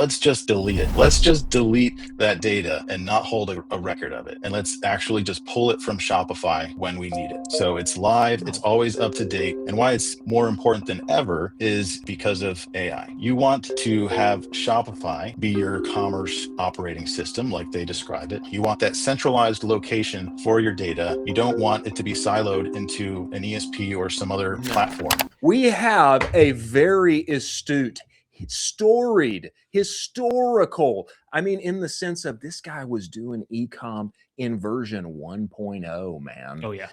let's just delete it. Let's just delete that data and not hold a record of it. And let's actually just pull it from Shopify when we need it. So it's live, it's always up to date. And why it's more important than ever is because of AI. You want to have Shopify be your commerce operating system, like they describe it. You want that centralized location for your data. You don't want it to be siloed into an ESP or some other platform. We have a very astute, storied, historical, I mean, in the sense of this guy was doing Ecomm in version 1.0, man. Oh, yeah.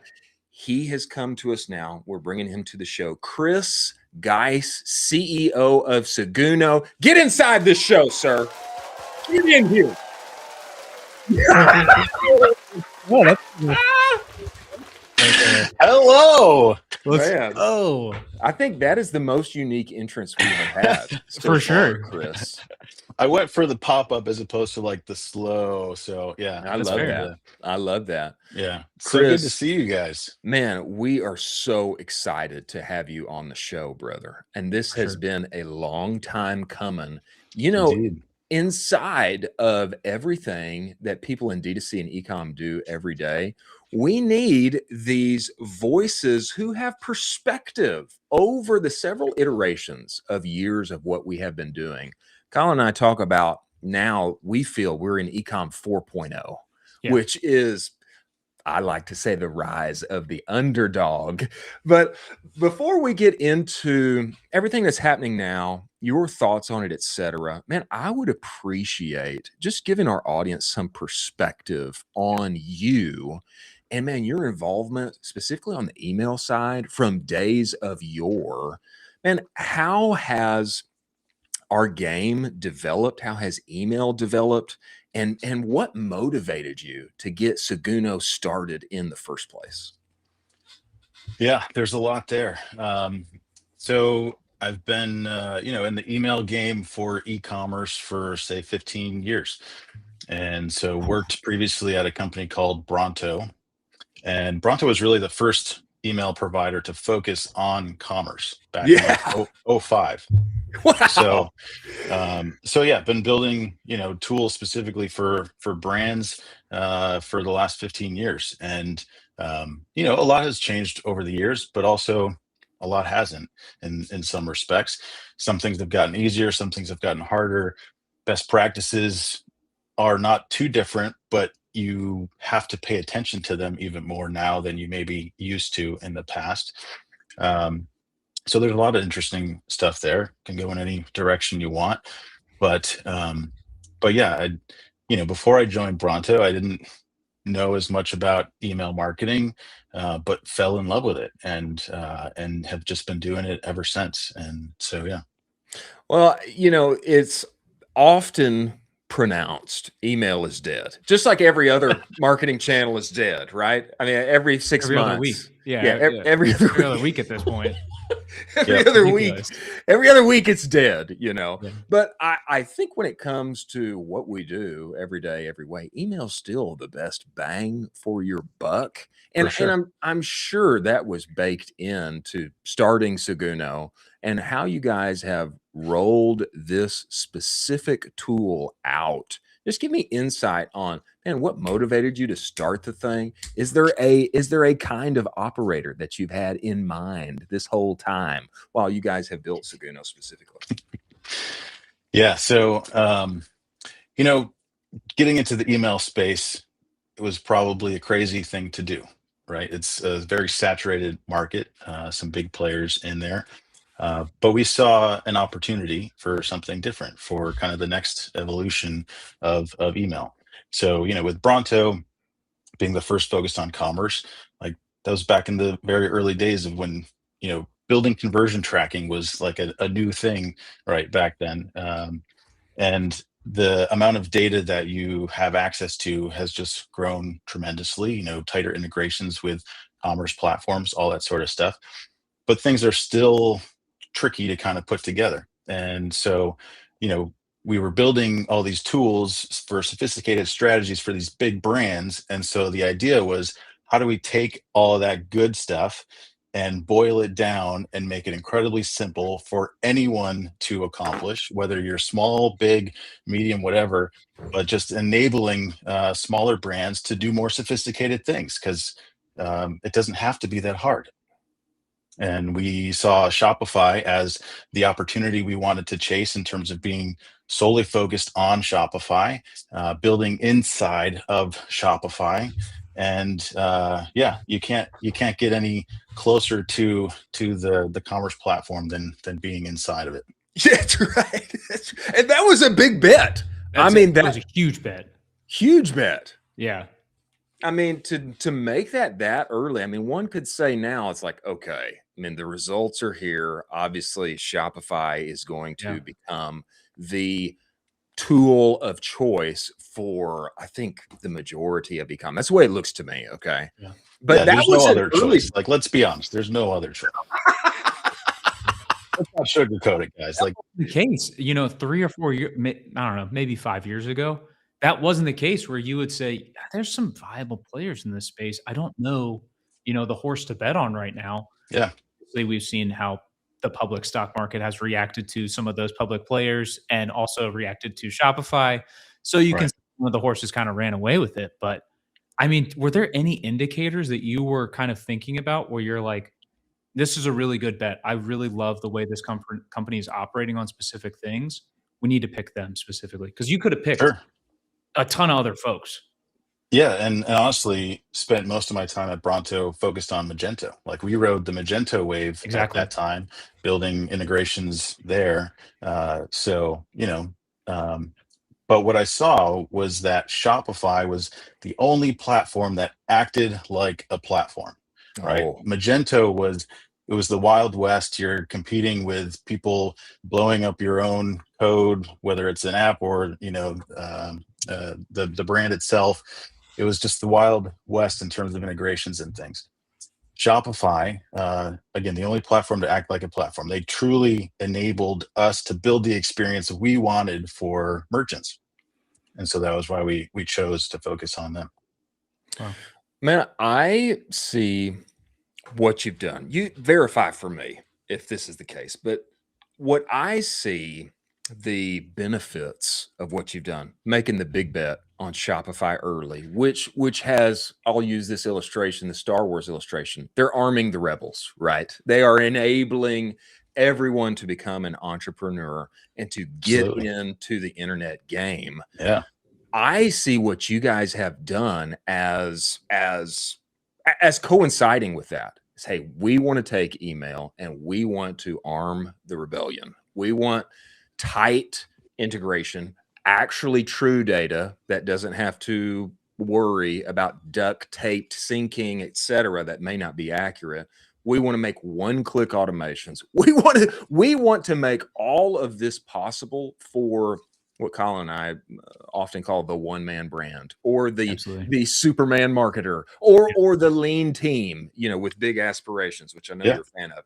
He has come to us now. We're bringing him to the show. Chris Geiss, CEO of Seguno. Get inside this show, sir. Get in here. Oh, that's Hello. Man, oh, I think that is the most unique entrance we have had. so For far, sure. Chris. I went for the pop-up as opposed to like the slow. So yeah, I That's love fair. that. I love that. Yeah. So good to Chris, see you guys. man, we are so excited to have you on the show, brother. And this has Sure. been a long time coming. You know, Indeed. inside of everything that people in D2C and Ecomm do every day, we need these voices who have perspective over the several iterations of years of what we have been doing. Colin and I talk about now we feel we're in Ecomm 4.0, Yeah. which is, I like to say, the rise of the underdog. But before we get into everything that's happening now, your thoughts on it, etc., man, I would appreciate just giving our audience some perspective on you and, man, your involvement specifically on the email side from days of yore. Man, how has our game developed? How has email developed? And what motivated you to get Seguno started in the first place? Yeah, there's a lot there. So I've been, in the email game for e-commerce for say 15 years. And so worked previously at a company called Bronto. And Bronto was really the first email provider to focus on commerce back in like 05. Wow. So yeah, been building, tools specifically for brands for the last 15 years. And a lot has changed over the years, but also a lot hasn't in some respects. Some things have gotten easier, some things have gotten harder. Best practices are not too different, but you have to pay attention to them even more now than you maybe used to in the past. So there's a lot of interesting stuff there. Can go in any direction you want, but yeah, before I joined Bronto, I didn't know as much about email marketing, but fell in love with it and have just been doing it ever since. And so yeah. Well, it's often pronounced email is dead, just like every other marketing channel is dead, right? I mean, every 6 every months. other week. Yeah. Every Every other week at this point. every Yep. other week. Ridiculous. Every other week it's dead, Yeah. But I think when it comes to what we do every day, every way, email's still the best bang for your buck. And, For sure. and I'm sure that was baked into starting Seguno and how you guys have rolled this specific tool out. Just give me insight on, man, what motivated you to start the thing? Is there a kind of operator that you've had in mind this whole time while you guys have built Seguno specifically? Yeah. So, getting into the email space, it was probably a crazy thing to do, right? It's a very saturated market, some big players in there. But we saw an opportunity for something different, for kind of the next evolution of email. So, with Bronto being the first focused on commerce, like that was back in the very early days of when, building conversion tracking was like a new thing right back then. And the amount of data that you have access to has just grown tremendously, tighter integrations with commerce platforms, all that sort of stuff. But things are still tricky to kind of put together. And so, we were building all these tools for sophisticated strategies for these big brands. And so the idea was, how do we take all of that good stuff and boil it down and make it incredibly simple for anyone to accomplish, whether you're small, big, medium, whatever, but just enabling smaller brands to do more sophisticated things, because it doesn't have to be that hard. And we saw Shopify as the opportunity we wanted to chase in terms of being solely focused on Shopify, building inside of Shopify. And yeah, you can't get any closer to the commerce platform than being inside of it. Yeah, that's right. And that was a big bet. That was a huge bet. Huge bet. Yeah. I mean, to make that early, I mean, one could say now it's like, okay, I mean, the results are here. Obviously, Shopify is going to become the tool of choice for, I think, the majority of e-com. That's the way it looks to me. Okay. Yeah. But that there's was no an other early choice. Like, let's be honest, there's no other choice. Let's not sugarcoat it, guys. Like, the case, 3 or 4 years, I don't know, maybe 5 years ago, that wasn't the case where you would say, "Yeah, there's some viable players in this space. I don't know, the horse to bet on right now." yeah, Obviously, we've seen how the public stock market has reacted to some of those public players and also reacted to Shopify. So you can Right. see one of the horses kind of ran away with it. But I mean, were there any indicators that you were kind of thinking about where you're like, this is a really good bet. I really love the way this company is operating on specific things. We need to pick them specifically, because you could have picked sure. a ton of other folks. Yeah, and honestly, spent most of my time at Bronto focused on Magento. Like, we rode the Magento wave Exactly. at that time, building integrations there. So, but what I saw was that Shopify was the only platform that acted like a platform, right? Oh. Magento was the Wild West. You're competing with people blowing up your own code, whether it's an app or the brand itself. It was just the Wild West in terms of integrations and things. Shopify, again, the only platform to act like a platform. They truly enabled us to build the experience we wanted for merchants. And so that was why we chose to focus on them. Wow. Man, I see what you've done. You verify for me if this is the case, but what I see, the benefits of what you've done, making the big bet on Shopify early, which has, I'll use this illustration, the Star Wars illustration. They're arming the rebels, right? They are enabling everyone to become an entrepreneur and to get Absolutely. into the internet game. Yeah. I see what you guys have done as coinciding with that. Is, hey, we want to take email and we want to arm the rebellion. We want tight integration, actually true data that doesn't have to worry about duct taped syncing, etc., that may not be accurate. We want to make one-click automations. We want to make all of this possible for what Colin and I often call the one-man brand, or the Superman marketer, or the lean team, with big aspirations, which I know you're a fan of.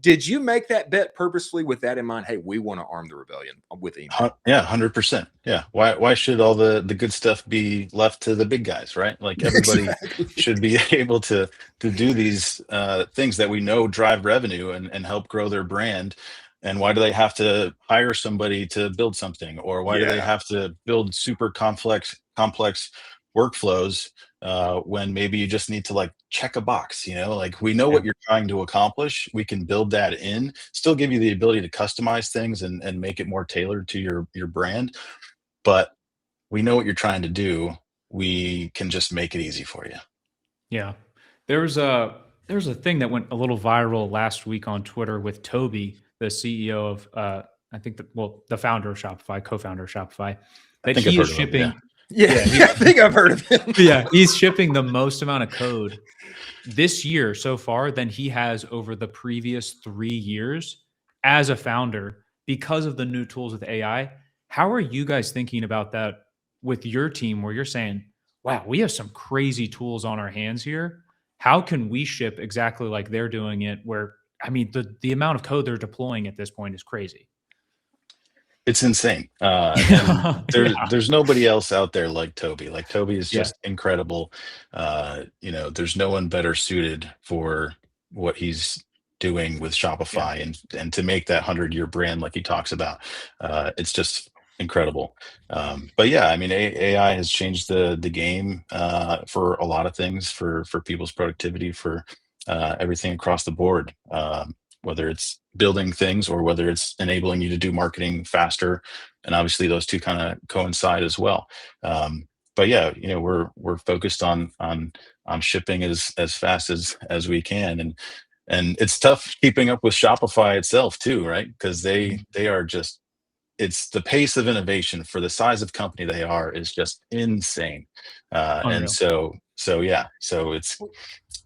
Did you make that bet purposely with that in mind? Hey, we want to arm the rebellion with email. Yeah, 100%. Yeah. Why should all the good stuff be left to the big guys, right? Like, everybody should be able to do these things that we know drive revenue and help grow their brand. And why do they have to hire somebody to build something? Or why do they have to build super complex workflows when maybe you just need to, like, check a box? Like, we know what you're trying to accomplish. We can build that in, still give you the ability to customize things and make it more tailored to your brand. But we know what you're trying to do. We can just make it easy for you. Yeah. There's a thing that went a little viral last week on Twitter with Toby, the CEO of the founder of Shopify, co-founder of Shopify, that he is shipping. I think I've heard of him. Yeah, he's shipping the most amount of code this year so far than he has over the previous 3 years as a founder, because of the new tools with AI. How are you guys thinking about that with your team, where you're saying, wow, we have some crazy tools on our hands here? How can we ship exactly like they're doing it, where, the amount of code they're deploying at this point is crazy? It's insane. There's nobody else out there like Toby. Like, Toby is just incredible. There's no one better suited for what he's doing with Shopify, and to make that 100-year brand like he talks about. It's just incredible. But yeah, I mean, AI has changed the game for a lot of things, for people's productivity, for everything across the board. Whether it's building things or whether it's enabling you to do marketing faster, and obviously those two kind of coincide as well. But yeah, you know, we're focused on shipping as fast as we can, and it's tough keeping up with Shopify itself too, right? Because they are just, it's the pace of innovation for the size of company they are is just insane. And Unreal. so yeah, so it's Well,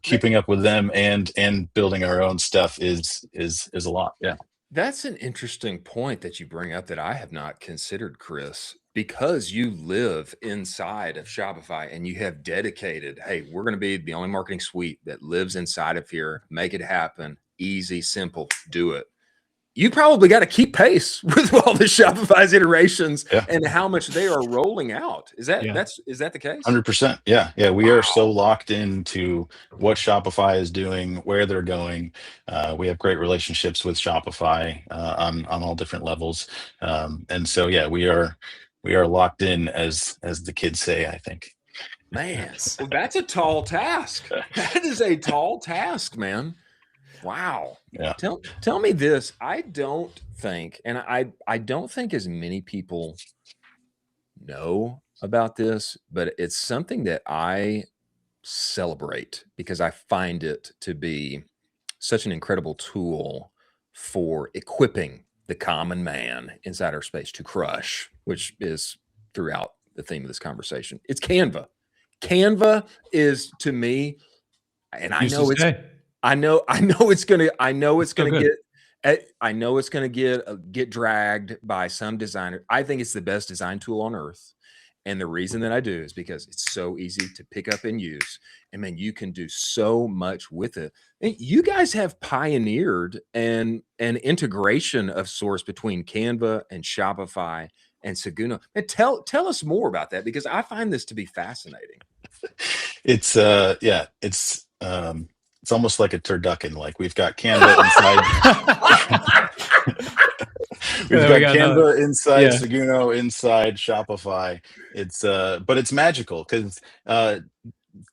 keeping up with them and building our own stuff is a lot. Yeah. That's an interesting point that you bring up that I have not considered, Chris, because you live inside of Shopify and you have dedicated, hey, we're going to be the only marketing suite that lives inside of here. Make it happen. Easy, simple, do it. You probably got to keep pace with all the Shopify's iterations and how much they are rolling out. Is that is that the case? 100%. Yeah. We are so locked into what Shopify is doing, where they're going. We have great relationships with Shopify on all different levels, and so yeah, we are locked in, as the kids say, I think. Man, well, that's a tall task. That is a tall task, man. Wow. Yeah. Tell me this. I don't think, and I don't think as many people know about this, but it's something that I celebrate because I find it to be such an incredible tool for equipping the common man inside our space to crush, which is throughout the theme of this conversation. It's Canva. Canva is, to me, and I know it's gonna get dragged by some designer. I think it's the best design tool on earth. And the reason that I do is because it's so easy to pick up and use. And man, you can do so much with it. And you guys have pioneered an integration of sorts between Canva and Shopify and Seguno. And tell us more about that, because I find this to be fascinating. It's it's almost like a turducken. Like we've got Canva inside. We've got Canva inside Seguno, inside Shopify. It's but it's magical because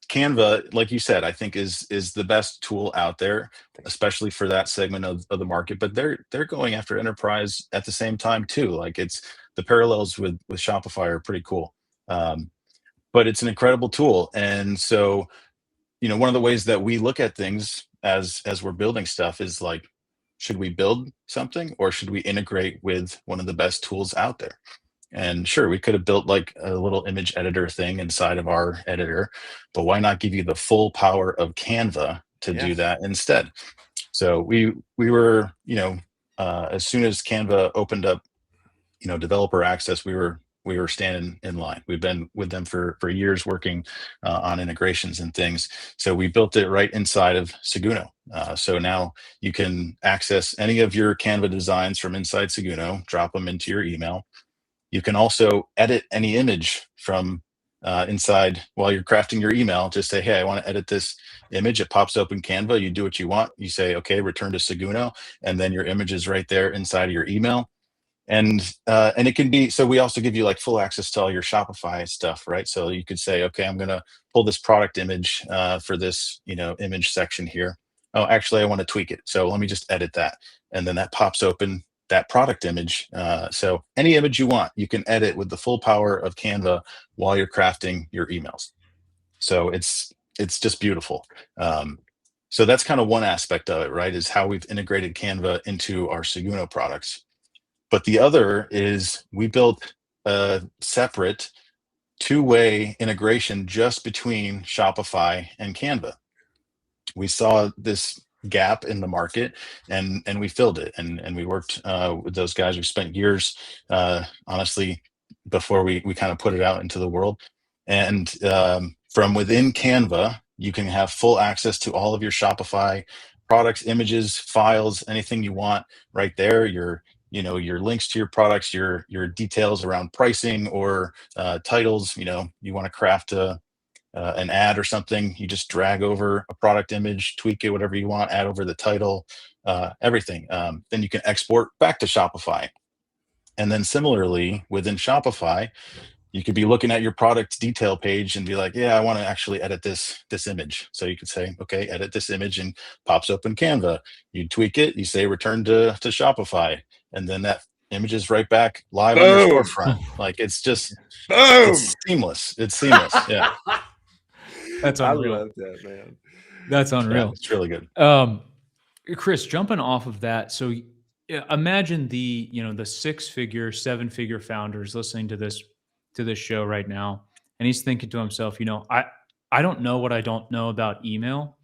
Canva, like you said, I think is the best tool out there, especially for that segment of the market. But they're going after enterprise at the same time too. Like it's the parallels with Shopify are pretty cool. But it's an incredible tool, and so, you know, one of the ways that we look at things as we're building stuff is like, should we build something or should we integrate with one of the best tools out there? And sure, we could have built like a little image editor thing inside of our editor, but why not give you the full power of Canva to do that instead? So we were, you know, as soon as Canva opened up, you know, developer access, we were standing in line. We've been with them for years, working on integrations and things. So we built it right inside of Seguno. So now you can access any of your Canva designs from inside Seguno, drop them into your email. You can also edit any image from inside while you're crafting your email. Just say, hey, I want to edit this image. It pops open Canva. You do what you want. You say, okay, return to Seguno, and then your image is right there inside of your email. And it can be, so we also give you like full access to all your Shopify stuff, right? So you could say, okay, I'm going to pull this product image for this, you know, image section here. Oh, actually, I want to tweak it. So let me just edit that. And then that pops open that product image. So any image you want, you can edit with the full power of Canva while you're crafting your emails. So it's just beautiful. So that's kind of one aspect of it, right? Is how we've integrated Canva into our Seguno products. But the other is we built a separate two-way integration just between Shopify and Canva. We saw this gap in the market and we filled it, and we worked with those guys. We spent years, honestly, before we kind of put it out into the world. And from within Canva, you can have full access to all of your Shopify products, images, files, anything you want right there. Your links to your products, your details around pricing or titles. You know, you want to craft a an ad or something, you just drag over a product image, tweak it, whatever you want, add over the title, everything. Then you can export back to Shopify. And then similarly, within Shopify, you could be looking at your product detail page and be like, yeah, I want to actually edit this image. So you could say, okay, edit this image, and pops open Canva. You tweak it, you say return to Shopify, and then that image is right back live on your Boom. storefront. Like it's just, Boom. it's seamless. It's seamless. Yeah. That's I unreal. love that, man. That's Yeah, unreal. it's really good. Chris, jumping off of that, so imagine the the 6-figure, 7-figure founders listening to this show right now, and he's thinking to himself, I don't know what I don't know about email.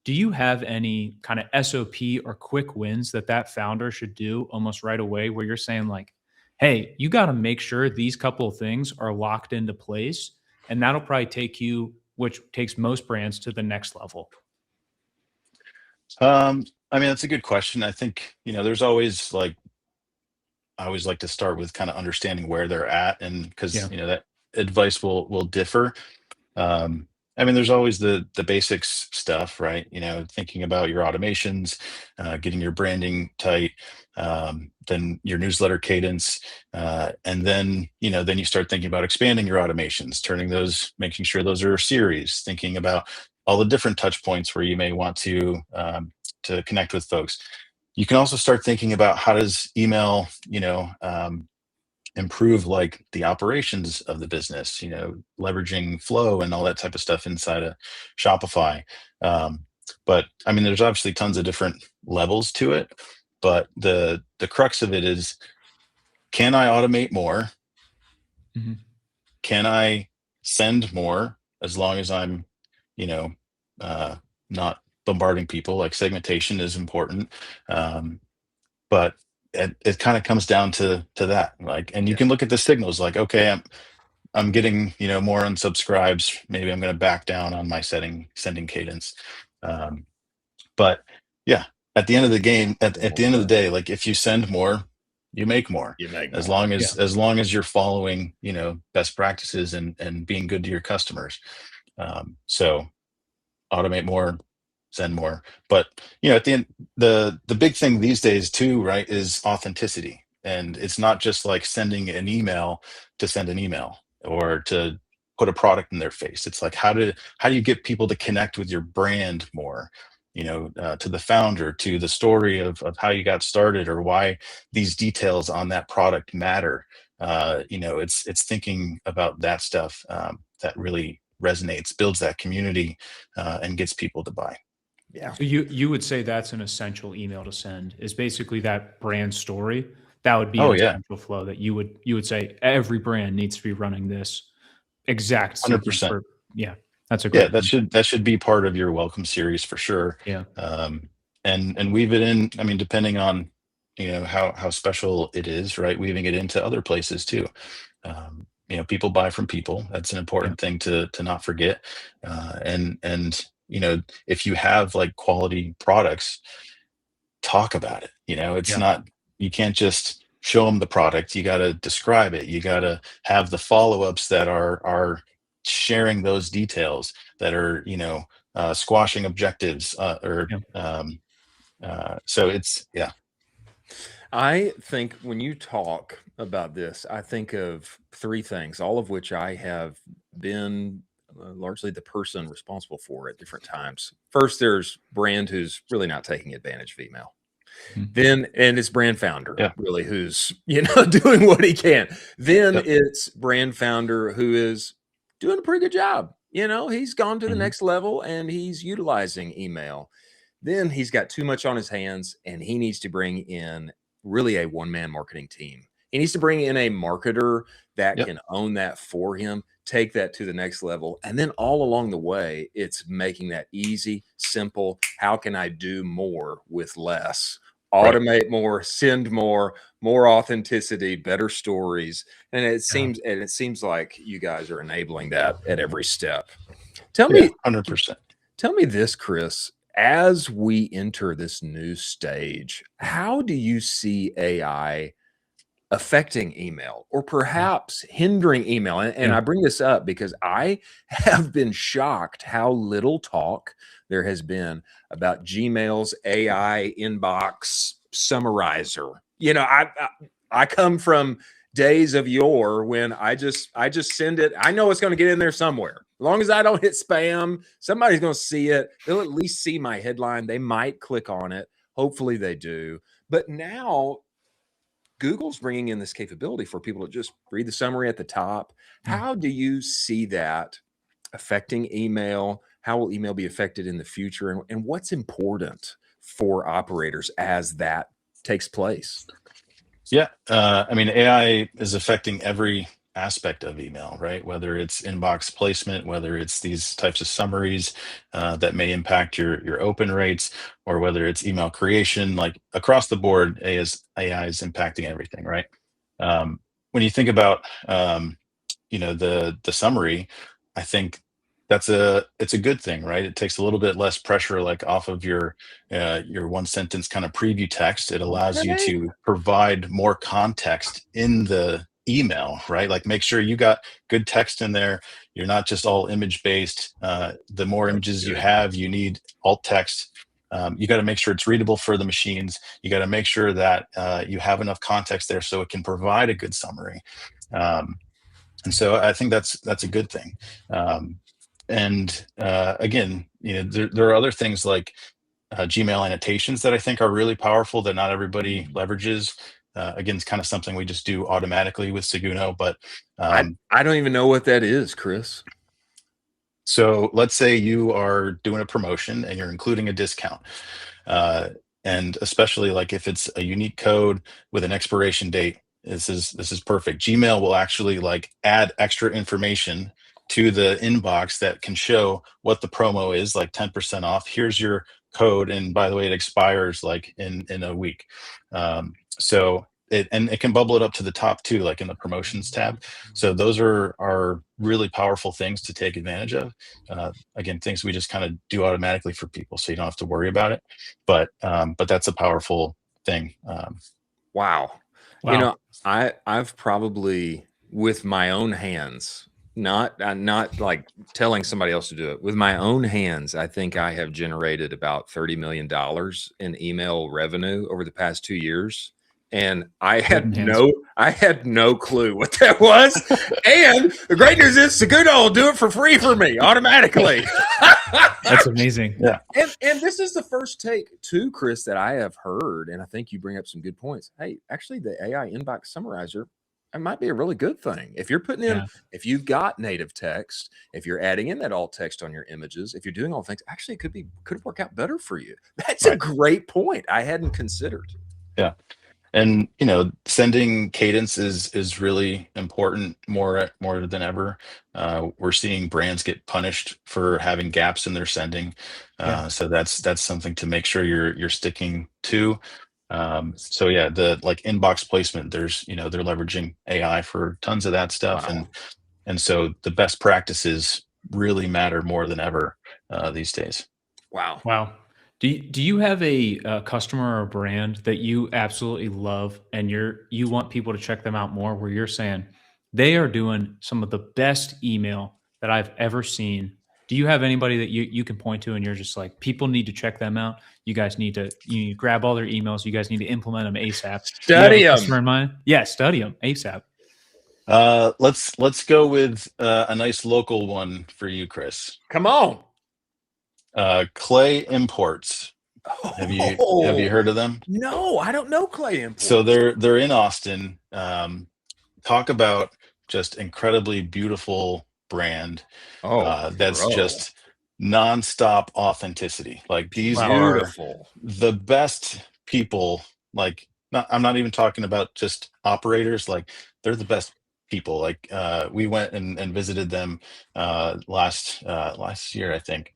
Do you have any kind of SOP or quick wins that founder should do almost right away, where you're saying like, hey, you got to make sure these couple of things are locked into place, and that'll probably take you, which takes most brands, to the next level? I mean, that's a good question. I think, there's always I always like to start with kind of understanding where they're at, and because, Yeah. that advice will differ. I mean, there's always the basics stuff, right? Thinking about your automations, getting your branding tight, then your newsletter cadence, and then you start thinking about expanding your automations, making sure those are series, thinking about all the different touch points where you may want to connect with folks. You can also start thinking about how does email, improve like the operations of the business, leveraging flow and all that type of stuff inside of Shopify. But I mean, there's obviously tons of different levels to it, but the crux of it is, can I automate more? Mm-hmm. Can I send more, as long as I'm, not bombarding people? Like segmentation is important. But it kind of comes down to that. Like, and you can look at the signals like, okay, I'm getting, more unsubscribes. Maybe I'm going to back down on my sending cadence. But yeah, at the end of the game, at the end of the day, like if you send more, you make more. You make As more. long as you're following, best practices and being good to your customers. So automate more, send more. But at the end, the big thing these days too, right, is authenticity. And it's not just like sending an email to send an email or to put a product in their face. It's like, how do you get people to connect with your brand more? To the founder, to the story of how you got started, or why these details on that product matter. It's thinking about that stuff that really resonates, builds that community, and gets people to buy. Yeah. So you would say that's an essential email to send, is basically that brand story. That would be Oh an yeah, essential flow that you would say every brand needs to be running this exact sequence 100%. for. Yeah, that's a Yeah, great point. that should be part of your welcome series for sure. Yeah. And weave it in. I mean, depending on how special it is, right? Weaving it into other places too. People buy from people. That's an important thing to not forget. And if you have like quality products, talk about it. It's Yeah. not, you can't just show them the product. You got to describe it. You got to have the follow-ups that are sharing those details, that are squashing objectives, so it's I think when you talk about this, I think of three things, all of which I have been largely the person responsible for at different times. First, there's brand who's really not taking advantage of email. Mhm. Then, and it's brand founder Yeah. really who's, doing what he can. Then Yep. it's brand founder who is doing a pretty good job. He's gone to the Mhm. next level and he's utilizing email. Then he's got too much on his hands and he needs to bring in really a one-man marketing team. He needs to bring in a marketer that Yep. can own that for him, take that to the next level. And then all along the way, it's making that easy, simple. How can I do more with less? Right. Automate more, send more authenticity, better stories. And it seems like you guys are enabling that at every step. Tell Yeah, me 100%. Tell me this, Chris, as we enter this new stage, how do you see AI affecting email or perhaps hindering email. And I bring this up because I have been shocked how little talk there has been about Gmail's AI inbox summarizer. You know, I come from days of yore when I just send it. I know it's going to get in there somewhere. As long as I don't hit spam, somebody's going to see it. They'll at least see my headline. They might click on it. Hopefully they do. But now Google's bringing in this capability for people to just read the summary at the top. How do you see that affecting email? How will email be affected in the future? And what's important for operators as that takes place? Yeah. I mean, AI is affecting every aspect of email, right? Whether it's inbox placement, whether it's these types of summaries that may impact your open rates, or whether it's email creation, like across the board, AI is impacting everything, right? When you think about, the summary, I think it's a good thing, right? It takes a little bit less pressure, like off of your one sentence kind of preview text. It allows you Okay. to provide more context in the email, right? Like make sure you got good text in there. You're not just all image based. The more That's images you good. have, you need alt text. You got to make sure it's readable for the machines. You got to make sure that you have enough context there so it can provide a good summary. And so I think that's a good thing. And again, there are other things like Gmail annotations that I think are really powerful that not everybody leverages. Again, it's kind of something we just do automatically with Seguno. But I don't even know what that is, Chris. so let's say you are doing a promotion and you're including a discount. And especially like if it's a unique code with an expiration date, this is perfect. Gmail will actually like add extra information to the inbox that can show what the promo is, like 10% off. Here's your code, and by the way, it expires like in a week. So it can bubble it up to the top too, like in the promotions tab. So those are really powerful things to take advantage of. Again, things we just kind of do automatically for people, so you don't have to worry about it. But that's a powerful thing. Wow. You know, I've probably with my own hands, not like telling somebody else to do it, with my own hands, I think I have generated about $30 million in email revenue over the past 2 years. And I had no clue what that was. And the great news is Seguno will do it for free for me automatically. That's amazing. Yeah. And this is the first take too, Chris, that I have heard. And I think you bring up some good points. Hey, actually the AI inbox summarizer, it might be a really good thing. If you're putting in, if you've got native text, if you're adding in that alt text on your images, if you're doing all things, actually it could work out better for you. That's a great point. I hadn't considered. Yeah. And sending cadence is really important more than ever. We're seeing brands get punished for having gaps in their sending, so that's something to make sure you're sticking to. So yeah, the like inbox placement, there's they're leveraging AI for tons of that stuff. Wow. And so the best practices really matter more than ever these days. Wow. Do you have a customer or a brand that you absolutely love and you want people to check them out more, where you're saying they are doing some of the best email that I've ever seen? Do you have anybody that you can point to and you're just like, people need to check them out? You guys need to grab all their emails. You guys need to implement them ASAP. Study them. Customer in mind? Yeah, study them ASAP. Let's go with a nice local one for you, Chris. Come on. Clay Imports. Have you heard of them? No, I don't know Clay Imports. So they're in Austin. Talk about just incredibly beautiful brand. That's just nonstop authenticity. Like these are the best people. Like I'm not even talking about just operators. Like they're the best people. Like we went and visited them last year, I think.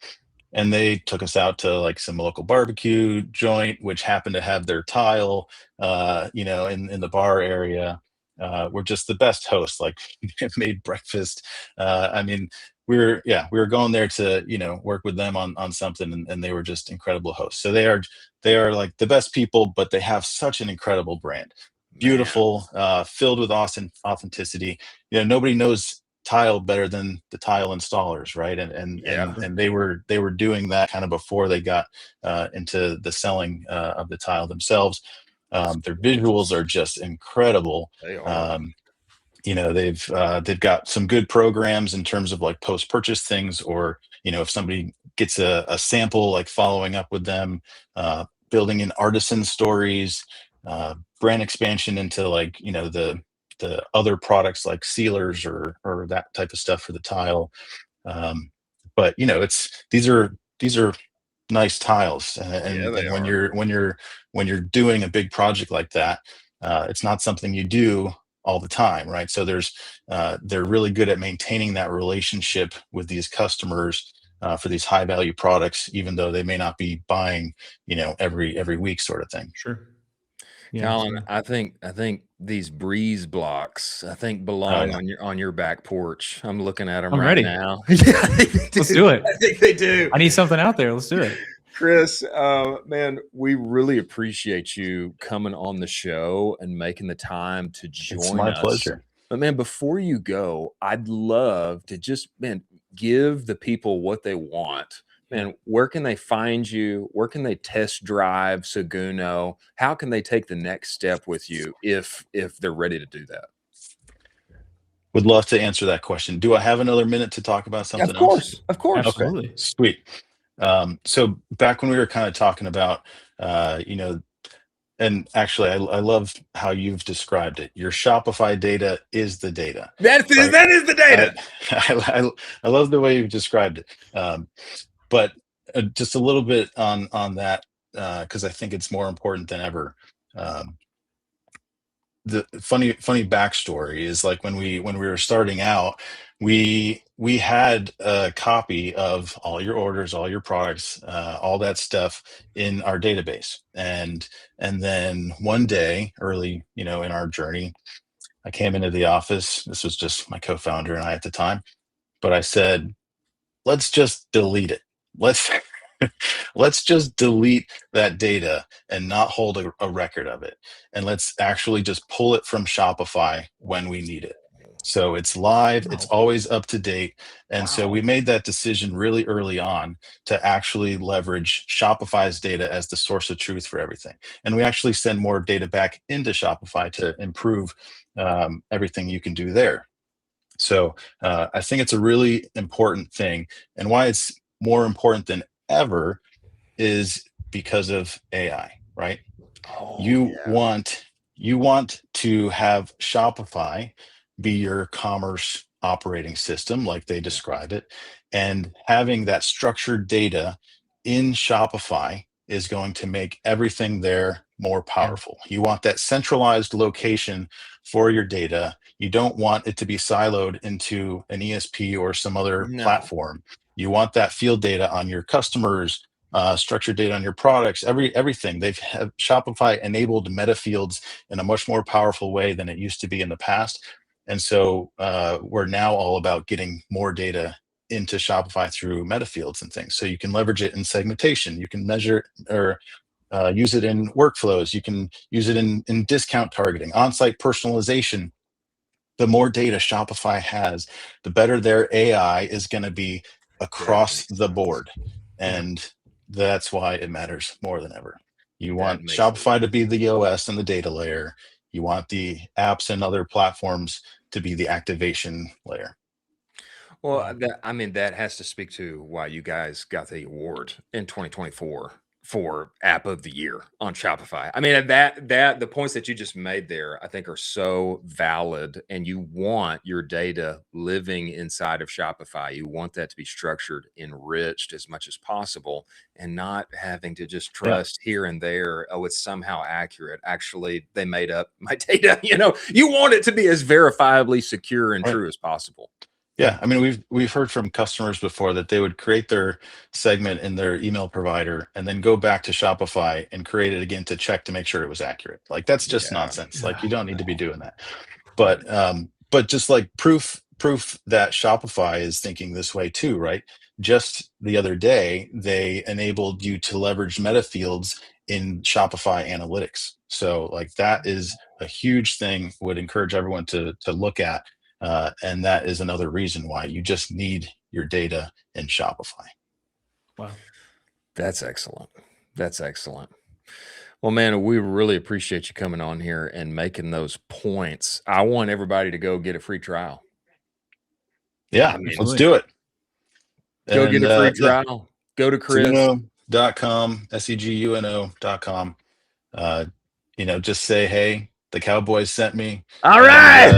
And they took us out to like some local barbecue joint, which happened to have their tile, in the bar area. We're just the best hosts. Like made breakfast. I mean, we were going there to work with them on something, and they were just incredible hosts. So they are like the best people, but they have such an incredible brand. beautiful, filled with authenticity. Nobody knows tile better than the tile installers, right? And they were doing that kind of before they got into the selling of the tile themselves. Their visuals are just incredible. They are. They've got some good programs in terms of like post-purchase things, or if somebody gets a sample, like following up with them, building in artisan stories, brand expansion into like the other products like sealers or that type of stuff for the tile. But these are nice tiles, and they when are. you're doing a big project like that, it's not something you do all the time, right? So they're really good at maintaining that relationship with these customers for these high value products, even though they may not be buying every week, sort of thing. Sure. Yeah, Colin, absolutely. I think these breeze blocks belong yeah. on your back porch. I'm looking at them I'm right ready. now. Yeah, I think they do. Let's do it. I think they do. I need something out there. Let's do it. Chris, man, we really appreciate you coming on the show and making the time to join us. It's my pleasure. But man, before you go, I'd love to just, give the people what they want. Man, where can they find you? Where can they test drive Seguno? How can they take the next step with you if they're ready to do that? Would love to answer that question. Do I have another minute to talk about something else? Of course. Absolutely. Okay, sweet. So back when we were kind of talking about, and actually, I love how you've described it. Your Shopify data is the data. That is the data. I love the way you've described it. But just a little bit on that, because I think it's more important than ever. The funny backstory is, like, when we were starting out, we had a copy of all your orders, all your products, all that stuff in our database. And then one day, early, in our journey, I came into the office. This was just my co-founder and I at the time, but I said, let's just delete it. Let's just delete that data and not hold a record of it. And let's actually just pull it from Shopify when we need it. So it's live, it's always up to date. And so we made that decision really early on to actually leverage Shopify's data as the source of truth for everything. And we actually send more data back into Shopify to improve everything you can do there. So I think it's a really important thing. And why it's more important than ever is because of AI, right? You want to have Shopify be your commerce operating system, like they describe it, and having that structured data in Shopify is going to make everything there more powerful. You want that centralized location for your data. You don't want it to be siloed into an ESP or some other platform. You want that field data on your customers, structured data on your products, everything. They've Shopify enabled meta fields in a much more powerful way than it used to be in the past. And so we're now all about getting more data into Shopify through meta fields and things. So you can leverage it in segmentation. You can measure or use it in workflows. You can use it in discount targeting, on-site personalization. The more data Shopify has, the better their AI is going to be across the board. And that's why it matters more than ever. You want Shopify to be the OS and the data layer. You want the apps and other platforms to be the activation layer. Well, that has to speak to why you guys got the award in 2024 for App of the Year on Shopify. I mean, that the points that you just made there, I think, are so valid. And you want your data living inside of Shopify. You want that to be structured, enriched as much as possible, and not having to just trust here and there. Oh, it's somehow accurate. Actually, they made up my data. You want it to be as verifiably secure and true as possible. Yeah, I mean, we've heard from customers before that they would create their segment in their email provider and then go back to Shopify and create it again to check to make sure it was accurate. Like, that's just nonsense. Like, you don't need to be doing that. But just like proof that Shopify is thinking this way too, right? Just the other day, they enabled you to leverage meta fields in Shopify analytics. So like, that is a huge thing. Would encourage everyone to look at, and that is another reason why you just need your data in Shopify. Wow. That's excellent. That's excellent. Well, man, we really appreciate you coming on here and making those points. I want everybody to go get a free trial. Yeah, I mean, let's do it. Go get a free Yeah. trial. Go to Chris. Seguno.com, seguno.com. Just say, hey, the Cowboys sent me. All right.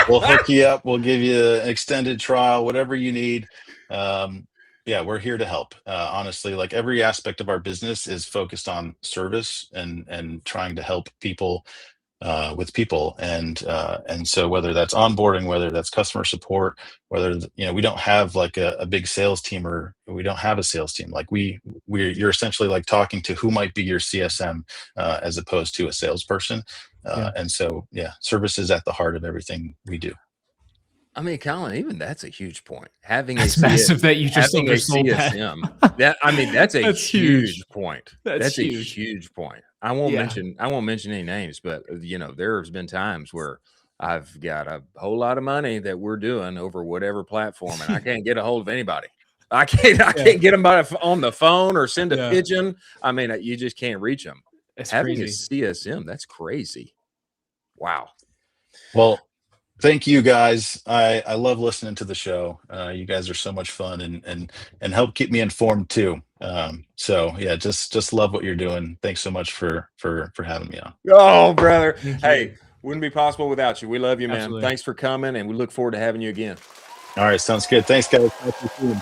We'll hook you up. We'll give you an extended trial, whatever you need. Yeah, we're here to help. Honestly, like every aspect of our business is focused on service and trying to help people with people. And so whether that's onboarding, whether that's customer support, whether, we don't have like a big sales team, or we don't have a sales team. Like you're essentially like talking to who might be your CSM as opposed to a salesperson. And so, yeah, service is at the heart of everything we do. I mean, Colin, even that's a huge point. That's massive that you just undersold CSM. That's a huge point. That's huge. a huge point. I won't mention any names, but there's been times where I've got a whole lot of money that we're doing over whatever platform, and I can't get a hold of anybody. I can't get them on the phone or send a pigeon. I mean, you just can't reach them. It's Having crazy. a CSM, that's crazy. Wow. Well, thank you guys. I love listening to the show. You guys are so much fun and help keep me informed too. So yeah, just love what you're doing. Thanks so much for having me on. Oh, brother. Hey, wouldn't be possible without you. We love you, man. Absolutely. Thanks for coming, and we look forward to having you again. All right, sounds good. Thanks, guys. Talk to you soon.